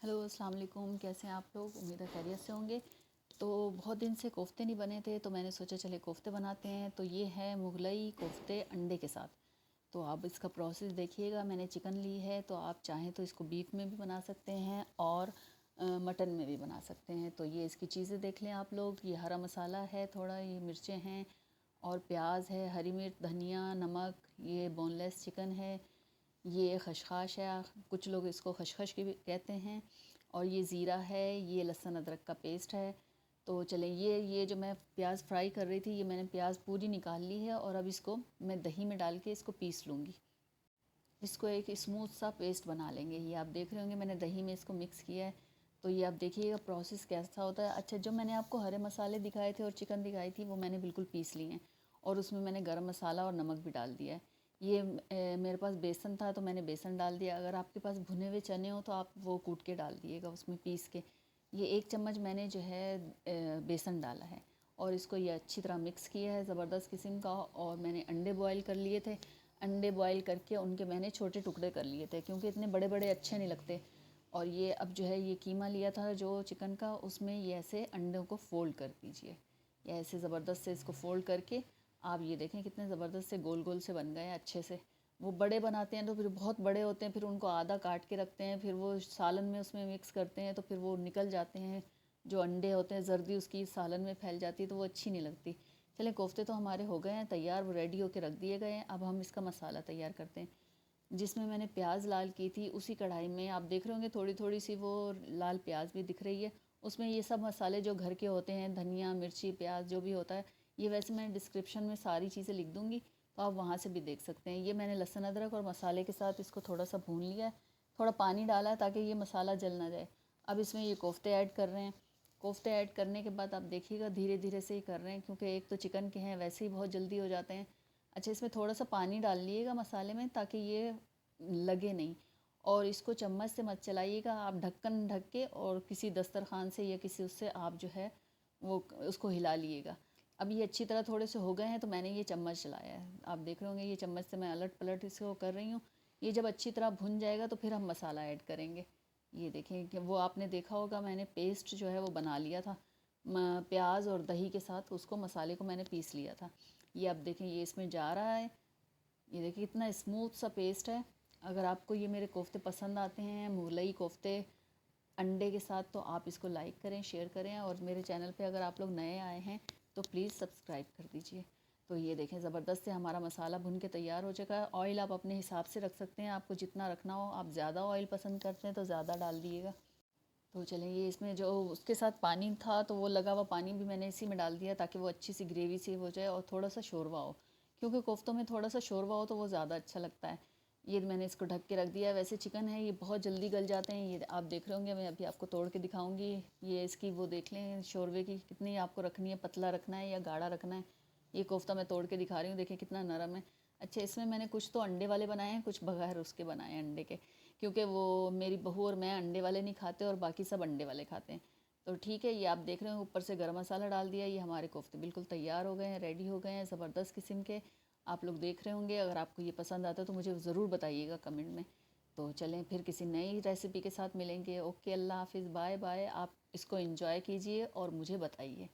Hello अस्सलाम वालेकुम, कैसे हैं आप लोग। उम्मीद है खैरियत से होंगे। तो बहुत दिन से कोफ्ते नहीं बने थे तो मैंने सोचा चले कोफ्ते बनाते हैं। तो ये है मुगलई कोफ्ते अंडे के साथ। तो आप इसका प्रोसेस देखिएगा। मैंने चिकन ली है, तो आप चाहें तो इसको बीफ में भी बना सकते हैं और मटन में भी बना सकते हैं। तो ये इसकी चीज़ें देख लें आप लोग। ये हरा मसाला है थोड़ा, ये मिर्चें हैं और प्याज है, हरी मिर्च, धनिया, नमक। ये बोनलेस चिकन है। ये खशखाश है, कुछ लोग इसको खशखश भी कहते हैं। और ये ज़ीरा है, ये लहसुन अदरक का पेस्ट है। तो चलें, ये जो मैं प्याज फ्राई कर रही थी, ये मैंने प्याज पूरी निकाल ली है और अब इसको मैं दही में डाल के इसको पीस लूँगी। इसको एक स्मूथ सा पेस्ट बना लेंगे। ये आप देख रहे होंगे मैंने दही में इसको मिक्स किया है। तो ये आप देखिएगा प्रोसेस कैसा होता है। अच्छा, जो मैंने आपको हरे मसाले दिखाए थे और चिकन दिखाई थी, वो मैंने बिल्कुल पीस लिए हैं और उसमें मैंने गरम मसाला और नमक भी डाल दिया है। ये मेरे पास बेसन था तो मैंने बेसन डाल दिया। अगर आपके पास भुने हुए चने हो तो आप वो कूट के डाल दिएगा उसमें पीस के। ये 1 चम्मच मैंने जो है बेसन डाला है और इसको ये अच्छी तरह मिक्स किया है ज़बरदस्त किस्म का। और मैंने अंडे बॉयल कर लिए थे। अंडे बॉयल करके उनके मैंने छोटे टुकड़े कर लिए थे क्योंकि इतने बड़े बड़े अच्छे नहीं लगते। और ये अब जो है ये कीमा लिया था जो चिकन का, उसमें ये ऐसे अंडों को फ़ोल्ड कर दीजिए। ये ऐसे ज़बरदस्त से इसको फ़ोल्ड करके आप ये देखें कितने ज़बरदस्त से गोल गोल से बन गए हैं अच्छे से। वो बड़े बनाते हैं तो फिर बहुत बड़े होते हैं, फिर उनको आधा काट के रखते हैं, फिर वो सालन में उसमें मिक्स करते हैं तो फिर वो निकल जाते हैं। जो अंडे होते हैं जर्दी उसकी सालन में फैल जाती है तो वो अच्छी नहीं लगती। चलें, कोफ्ते तो हमारे हो गए हैं तैयार, वो रेडी होके रख दिए गए हैं। अब हम इसका मसाला तैयार करते हैं। जिसमें मैंने प्याज लाल की थी उसी कढ़ाई में आप देख रहे होंगे थोड़ी थोड़ी सी वो लाल प्याज भी दिख रही है। उसमें ये सब मसाले जो घर के होते हैं, धनिया, मिर्ची, प्याज जो भी होता है, ये वैसे मैं डिस्क्रिप्शन में सारी चीज़ें लिख दूँगी तो आप वहाँ से भी देख सकते हैं। ये मैंने लहसुन अदरक और मसाले के साथ इसको थोड़ा सा भून लिया है। थोड़ा पानी डाला है ताकि ये मसाला जल ना जाए। अब इसमें ये कोफ्ते ऐड कर रहे हैं। कोफ्ते ऐड करने के बाद आप देखिएगा धीरे धीरे से ही कर रहे हैं क्योंकि एक तो चिकन के हैं, वैसे ही बहुत जल्दी हो जाते हैं। अच्छा, इसमें थोड़ा सा पानी डाल लिएगा मसाले में ताकि ये लगे नहीं। और इसको चम्मच से मत चलाइएगा, आप ढक्कन ढक के और किसी दस्तरखान से या किसी उससे आप जो है वो उसको हिला लिएगा। अब ये अच्छी तरह थोड़े से हो गए हैं तो मैंने ये चम्मच चलाया है। आप देख रहे होंगे ये चम्मच से मैं अलट पलट इसको कर रही हूँ। ये जब अच्छी तरह भुन जाएगा तो फिर हम मसाला ऐड करेंगे। ये देखें कि वो आपने देखा होगा मैंने पेस्ट जो है वो बना लिया था प्याज और दही के साथ, उसको मसाले को मैंने पीस लिया था। ये अब देखें ये इसमें जा रहा है। ये देखिए कितना स्मूथ सा पेस्ट है। अगर आपको ये मेरे कोफ्ते पसंद आते हैं, मुगलई कोफ्ते अंडे के साथ, तो आप इसको लाइक करें, शेयर करें और मेरे चैनल पे अगर आप लोग नए आए हैं तो प्लीज़ सब्सक्राइब कर दीजिए। तो ये देखें ज़बरदस्त से हमारा मसाला भुन के तैयार हो चुका है। ऑयल आप अपने हिसाब से रख सकते हैं, आपको जितना रखना हो। आप ज़्यादा ऑयल पसंद करते हैं तो ज़्यादा डाल दिएगा। तो चलें, ये इसमें जो उसके साथ पानी था तो वो लगा हुआ पानी भी मैंने इसी में डाल दिया ताकि वो अच्छी सी ग्रेवी सी हो जाए और थोड़ा सा शोरवा हो, क्योंकि कोफ्तों में थोड़ा सा शोरवा हो तो वो ज़्यादा अच्छा लगता है। ये मैंने इसको ढक के रख दिया है। वैसे चिकन है ये बहुत जल्दी गल जाते हैं। ये आप देख रहे होंगे, मैं अभी आपको तोड़ के दिखाऊंगी। ये इसकी वो देख लें शोरवे की कितनी आपको रखनी है, पतला रखना है या गाढ़ा रखना है। ये कोफ्ता मैं तोड़ के दिखा रही हूँ, देखिए कितना नरम है। अच्छा, इसमें मैंने कुछ तो अंडे वाले बनाए हैं, कुछ बगैर उसके बनाए हैं अंडे के, क्योंकि वो मेरी बहू और मैं अंडे वाले नहीं खाते और बाकी सब अंडे वाले खाते हैं। तो ठीक है, ये आप देख रहे हो ऊपर से गरम मसाला डाल दिया। ये हमारे कोफ्ते बिल्कुल तैयार हो गए हैं, रेडी हो गए हैं ज़बरदस्त किस्म के। आप लोग देख रहे होंगे। अगर आपको ये पसंद आता है तो मुझे ज़रूर बताइएगा कमेंट में। तो चलें फिर किसी नई रेसिपी के साथ मिलेंगे। ओके, अल्लाह हाफिज़, बाय बाय। आप इसको एंजॉय कीजिए और मुझे बताइए।